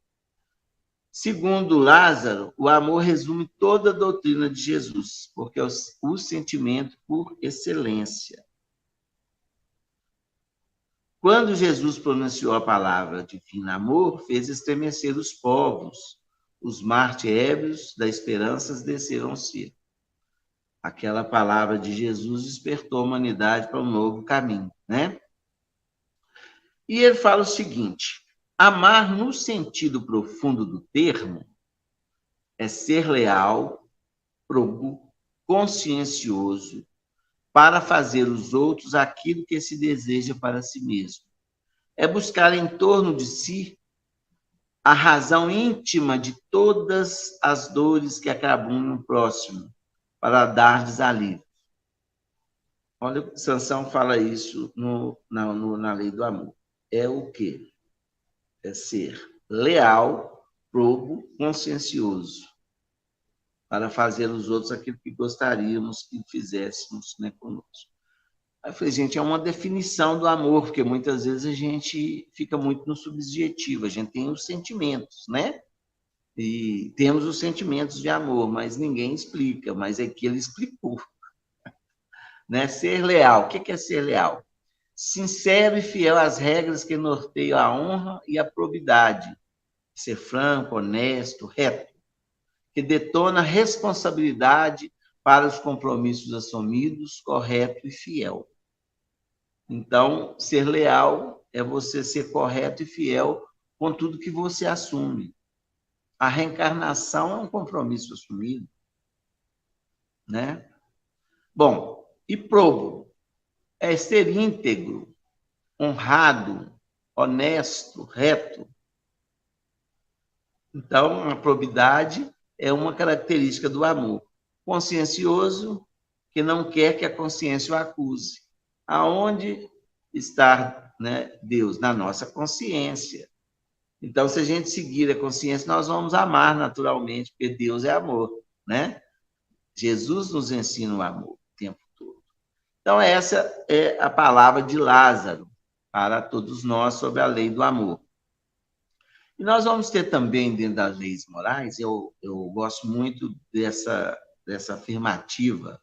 Segundo Lázaro, o amor resume toda a doutrina de Jesus, porque é o sentimento por excelência. Quando Jesus pronunciou a palavra divino amor, fez estremecer os povos. Os mártires da esperança desceram ao cielo. Aquela palavra de Jesus despertou a humanidade para um novo caminho, né? E ele fala o seguinte: amar no sentido profundo do termo é ser leal, consciencioso, para fazer os outros aquilo que se deseja para si mesmo. É buscar em torno de si a razão íntima de todas as dores que acabrunham o próximo, para dar-lhes alívio. Olha, Sansão fala isso na lei do amor. É o quê? É ser leal, probo, consciencioso, para fazer os outros aquilo que gostaríamos que fizéssemos, né, conosco. Aí eu falei, gente, é uma definição do amor, porque muitas vezes a gente fica muito no subjetivo, a gente tem os sentimentos, né? E temos os sentimentos de amor, mas ninguém explica, mas é que ele explicou. Né? Ser leal, o que é ser leal? Sincero e fiel às regras que norteiam a honra e a probidade. Ser franco, honesto, reto, que detona responsabilidade para os compromissos assumidos, correto e fiel. Então, ser leal é você ser correto e fiel com tudo que você assume. A reencarnação é um compromisso assumido, né? Bom, e probo é ser íntegro, honrado, honesto, reto. Então, a probidade é uma característica do amor. Consciencioso, que não quer que a consciência o acuse. Aonde está, né, Deus? Na nossa consciência. Então, se a gente seguir a consciência, nós vamos amar naturalmente, porque Deus é amor, né? Jesus nos ensina o amor o tempo todo. Então, essa é a palavra de Lázaro para todos nós sobre a lei do amor. E nós vamos ter também, dentro das leis morais, eu gosto muito dessa afirmativa,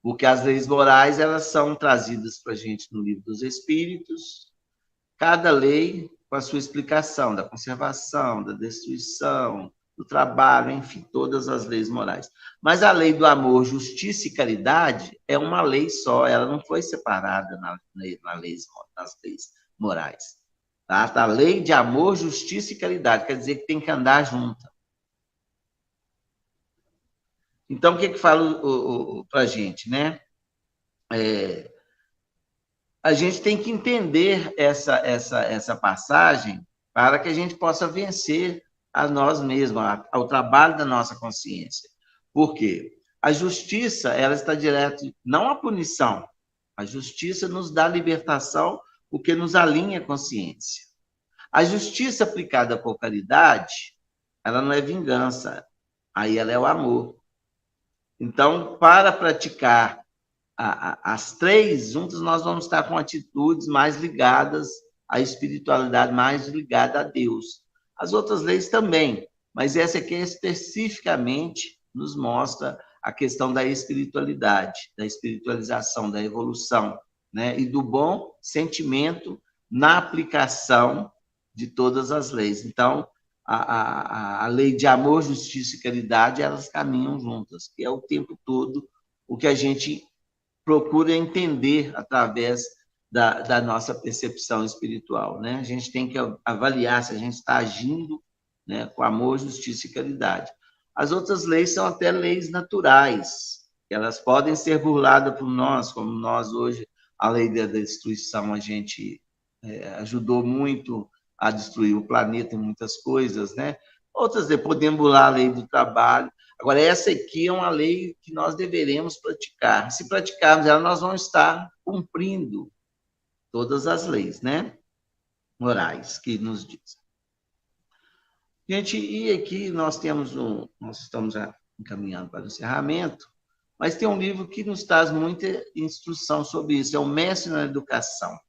porque as leis morais elas são trazidas para a gente no Livro dos Espíritos, cada lei com a sua explicação da conservação, da destruição, do trabalho, enfim, todas as leis morais. Mas a lei do amor, justiça e caridade é uma lei só, ela não foi separada nas leis morais. Tá? A lei de amor, justiça e caridade, quer dizer que tem que andar junto. Então, o que fala para a gente, né? A gente tem que entender essa passagem para que a gente possa vencer a nós mesmos, ao trabalho da nossa consciência. Por quê? A justiça, ela está direto, não a punição. A justiça nos dá libertação, porque nos alinha a consciência. A justiça aplicada por caridade, ela não é vingança, aí ela é o amor. Então, para praticar as três juntas, nós vamos estar com atitudes mais ligadas à espiritualidade, mais ligada a Deus. As outras leis também, mas essa aqui especificamente nos mostra a questão da espiritualidade, da espiritualização, da evolução, né? E do bom sentimento na aplicação de todas as leis. Então, a lei de amor, justiça e caridade, elas caminham juntas, que é o tempo todo o que a gente procura entender através da nossa percepção espiritual, né? A gente tem que avaliar se a gente está agindo, né, com amor, justiça e caridade. As outras leis são até leis naturais, elas podem ser burladas por nós, como nós hoje, a lei da destruição, a gente ajudou muito a destruir o planeta em muitas coisas, né? Outras podemos burlar a lei do trabalho. Agora, essa aqui é uma lei que nós deveremos praticar. Se praticarmos ela, nós vamos estar cumprindo todas as leis, né? Morais que nos dizem. Gente, e aqui nós estamos já encaminhando para o encerramento, mas tem um livro que nos traz muita instrução sobre isso, é o Mestre na Educação,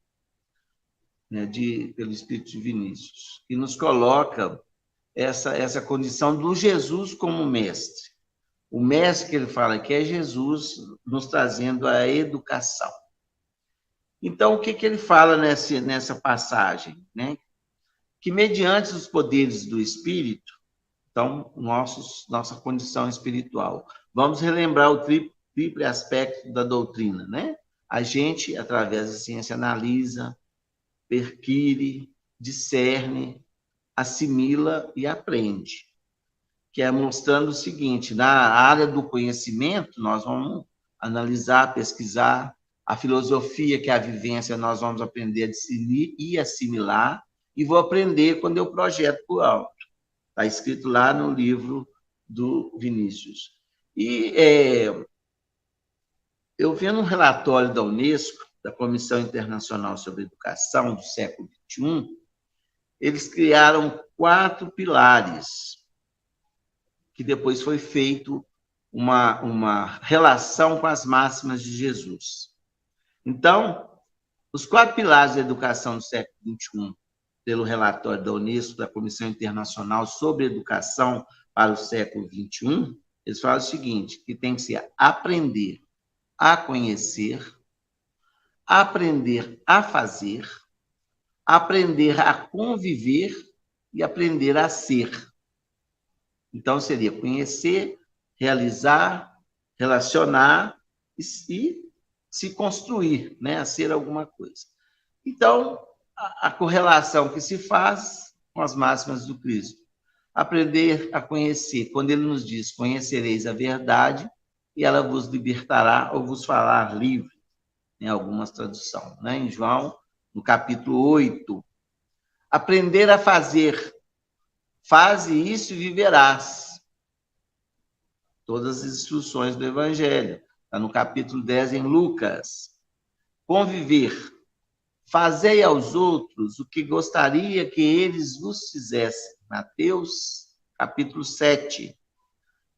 né, pelo Espírito de Vinícius, que nos coloca essa condição do Jesus como mestre. O mestre que ele fala aqui é Jesus nos trazendo a educação. Então, o que ele fala nessa passagem? Né? Que mediante os poderes do Espírito, então, nossa condição espiritual, vamos relembrar o triplo aspecto da doutrina, né? A gente, através da ciência, analisa, perquire, discerne, assimila e aprende. Que é mostrando o seguinte, na área do conhecimento, nós vamos analisar, pesquisar, a filosofia, que é a vivência, nós vamos aprender a discernir e assimilar, e vou aprender quando eu projeto para o alto. Está escrito lá no livro do Vinícius. E eu vendo um relatório da Unesco, da Comissão Internacional sobre Educação do século XXI, eles criaram 4 pilares, que depois foi feito uma relação com as máximas de Jesus. Então, os 4 pilares da educação do século XXI, pelo relatório da Unesco, da Comissão Internacional sobre Educação para o século XXI, eles falam o seguinte, que tem que ser aprender a conhecer, aprender a fazer, aprender a conviver e aprender a ser. Então, seria conhecer, realizar, relacionar e se construir, né? A ser alguma coisa. Então, a correlação que se faz com as máximas do Cristo. Aprender a conhecer, quando ele nos diz, conhecereis a verdade e ela vos libertará ou vos fará livre, em algumas traduções, né? Em João, no capítulo 8. Aprender a fazer, faze isso e viverás. Todas as instruções do Evangelho. Está no capítulo 10 em Lucas. Conviver. Fazei aos outros o que gostaria que eles vos fizessem. Mateus, capítulo 7.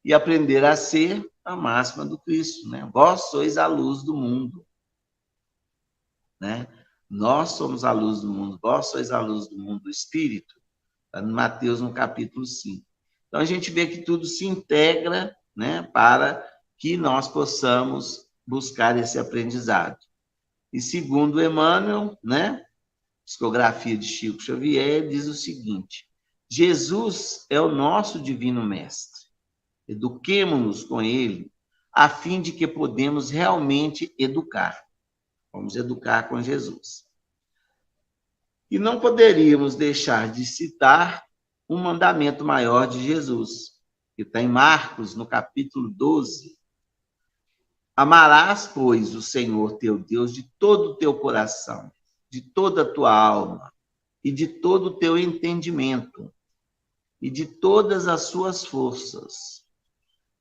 E aprender a ser a máxima do Cristo, né? Vós sois a luz do mundo. Né? Nós somos a luz do mundo. Vós sois a luz do mundo, do Espírito. Está no Mateus, no capítulo 5. Então, a gente vê que tudo se integra, né, para que nós possamos buscar esse aprendizado. E segundo Emmanuel, né, psicografia de Chico Xavier, diz o seguinte: Jesus é o nosso divino mestre. Eduquemo-nos com ele, a fim de que podemos realmente educar. Vamos educar com Jesus. E não poderíamos deixar de citar um mandamento maior de Jesus, que está em Marcos, no capítulo 12. Amarás, pois, o Senhor teu Deus de todo o teu coração, de toda a tua alma, e de todo o teu entendimento, e de todas as suas forças.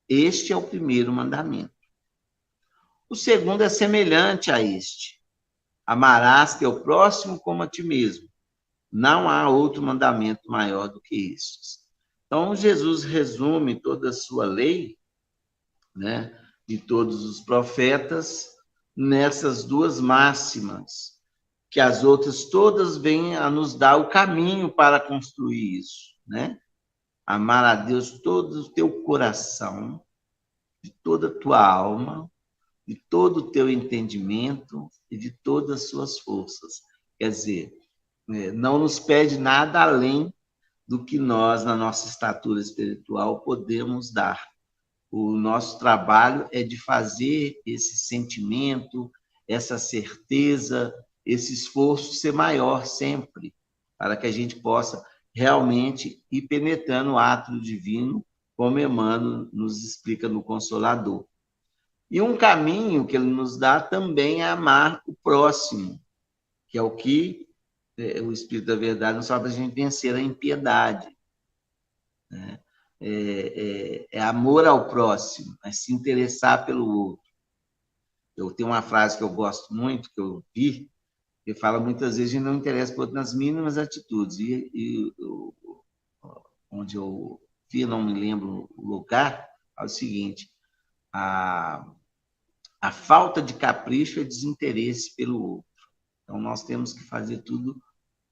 Este é o primeiro mandamento. O segundo é semelhante a este. Amarás teu próximo como a ti mesmo. Não há outro mandamento maior do que estes. Então, Jesus resume toda a sua lei, né, de todos os profetas, nessas 2 máximas, que as outras todas vêm a nos dar o caminho para construir isso, né? Amar a Deus todo o teu coração, de toda a tua alma, de todo o teu entendimento e de todas as suas forças. Quer dizer, não nos pede nada além do que nós, na nossa estatura espiritual, podemos dar. O nosso trabalho é de fazer esse sentimento, essa certeza, esse esforço ser maior sempre, para que a gente possa realmente ir penetrando o átrio divino, como Emmanuel nos explica no Consolador. E um caminho que ele nos dá também é amar o próximo, que é o que o Espírito da Verdade nos fala para a gente vencer a impiedade. Né? É amor ao próximo, é se interessar pelo outro. Eu tenho uma frase que eu gosto muito, que eu vi, que fala muitas vezes a gente não interessa por outro nas mínimas atitudes. Onde eu vi, não me lembro o lugar, é o seguinte: a falta de capricho é desinteresse pelo outro. Então, nós temos que fazer tudo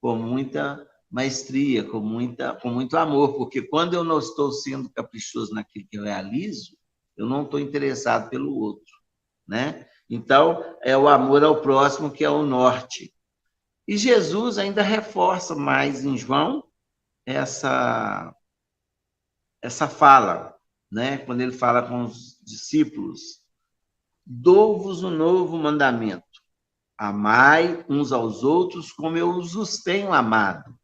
com muita maestria, com muito amor, porque quando eu não estou sendo caprichoso naquilo que eu realizo, eu não estou interessado pelo outro, né? Então, é o amor ao próximo que é o norte. E Jesus ainda reforça mais em João essa fala, né? Quando ele fala com os discípulos: dou-vos um novo mandamento, amai uns aos outros como eu os tenho amado.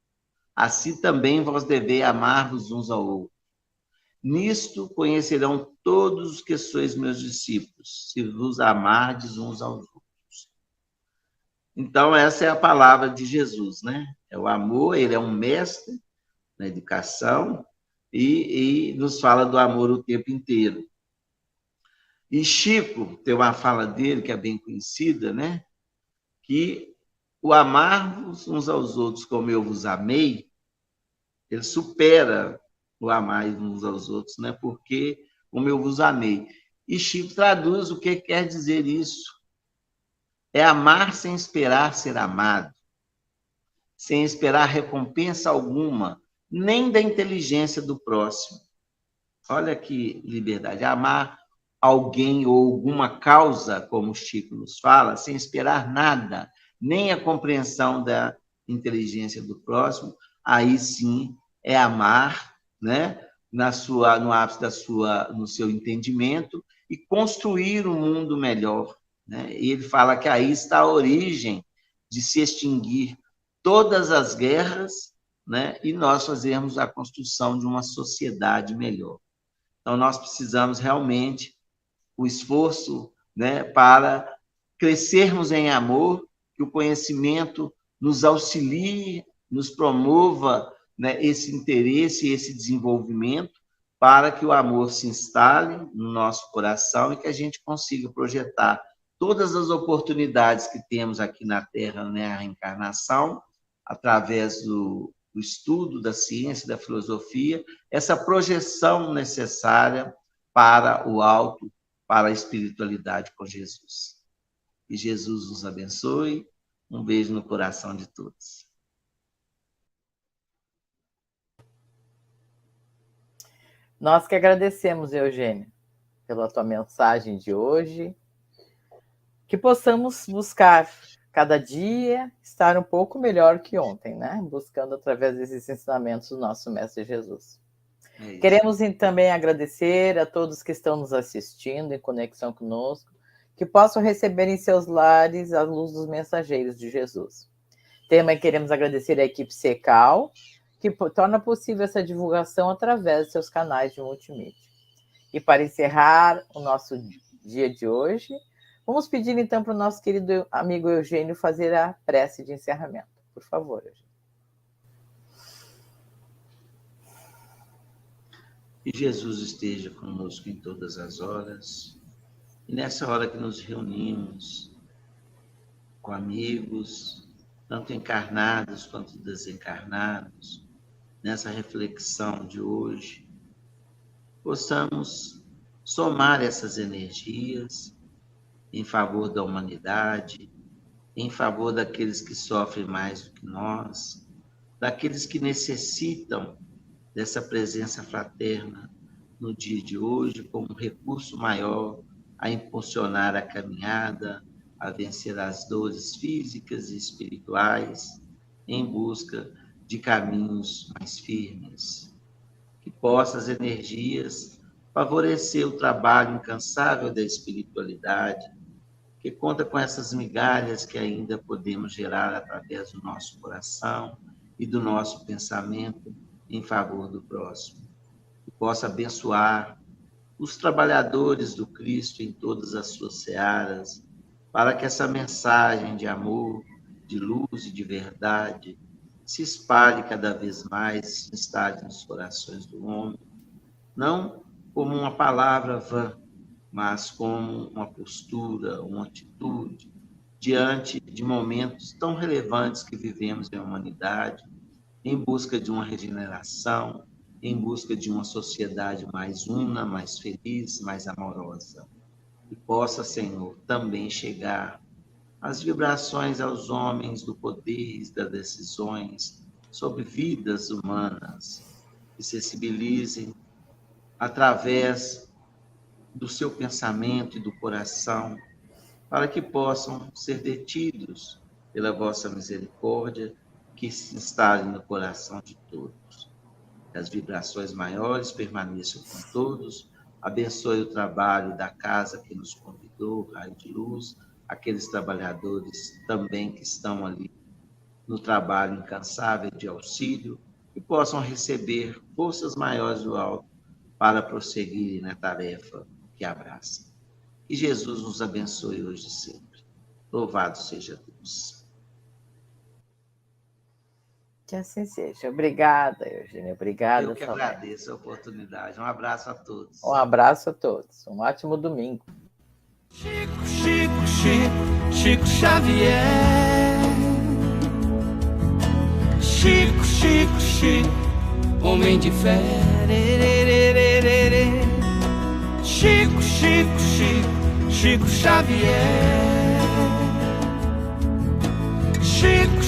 Assim também vós deveis amar-vos uns ao outro. Nisto conhecerão todos os que sois meus discípulos, se vos amardes uns aos outros. Então, essa é a palavra de Jesus, né? É o amor, ele é um mestre na educação, e nos fala do amor o tempo inteiro. E Chico tem uma fala dele que é bem conhecida, né? Que o amar-vos uns aos outros como eu vos amei, ele supera o amar uns aos outros, né? Porque como eu vos amei. E Chico traduz o que quer dizer isso. É amar sem esperar ser amado, sem esperar recompensa alguma, nem da inteligência do próximo. Olha que liberdade. Amar alguém ou alguma causa, como o Chico nos fala, sem esperar nada, nem a compreensão da inteligência do próximo, aí sim é amar, né? No ápice no seu entendimento e construir um mundo melhor, né? E ele fala que aí está a origem de se extinguir todas as guerras, né? E nós fazermos a construção de uma sociedade melhor. Então, nós precisamos realmente o esforço, né, para crescermos em amor, que o conhecimento nos auxilie, nos promova, né, esse interesse, esse desenvolvimento, para que o amor se instale no nosso coração e que a gente consiga projetar todas as oportunidades que temos aqui na Terra, né, a reencarnação, através do estudo da ciência, da filosofia, essa projeção necessária para o alto, para a espiritualidade com Jesus. Que Jesus nos abençoe. Um beijo no coração de todos. Nós que agradecemos, Eugênio, pela tua mensagem de hoje. Que possamos buscar cada dia estar um pouco melhor que ontem, né? Buscando através desses ensinamentos do nosso Mestre Jesus. Queremos também agradecer a todos que estão nos assistindo em conexão conosco, que possam receber em seus lares a luz dos mensageiros de Jesus. Também queremos agradecer a equipe Secal, que torna possível essa divulgação através de seus canais de multimídia. E para encerrar o nosso dia de hoje, vamos pedir então para o nosso querido amigo Eugênio fazer a prece de encerramento. Por favor, Eugênio. Que Jesus esteja conosco em todas as horas. E nessa hora que nos reunimos com amigos, tanto encarnados quanto desencarnados, nessa reflexão de hoje, possamos somar essas energias em favor da humanidade, em favor daqueles que sofrem mais do que nós, daqueles que necessitam dessa presença fraterna no dia de hoje como um recurso maior a impulsionar a caminhada, a vencer as dores físicas e espirituais em busca de caminhos mais firmes. Que possa as energias favorecer o trabalho incansável da espiritualidade, que conta com essas migalhas que ainda podemos gerar através do nosso coração e do nosso pensamento em favor do próximo. Que possa abençoar os trabalhadores do Cristo em todas as suas searas, para que essa mensagem de amor, de luz e de verdade se espalhe cada vez mais, se instale nos corações do homem, não como uma palavra vã, mas como uma postura, uma atitude diante de momentos tão relevantes que vivemos em humanidade, em busca de uma regeneração, em busca de uma sociedade mais una, mais feliz, mais amorosa. E possa, Senhor, também chegar as vibrações aos homens do poder e das decisões sobre vidas humanas, que sensibilizem através do seu pensamento e do coração, para que possam ser detidos pela vossa misericórdia, que se instale no coração de todos. Que as vibrações maiores permaneçam com todos, abençoe o trabalho da casa que nos convidou, Raio de Luz, aqueles trabalhadores também que estão ali no trabalho incansável de auxílio, que possam receber forças maiores do alto para prosseguirem na tarefa que abraçam. Que Jesus nos abençoe hoje e sempre. Louvado seja Deus. Que assim seja. Obrigada, Eugênia. Obrigada, Eu que Salete. agradeço a oportunidade. Um abraço a todos. Um abraço a todos. Um ótimo domingo. Chico, Chico, Chico, Chico Xavier. Chico, Chico, Chico, homem de fé. Chico, Chico, Chico, Chico Xavier. Chico,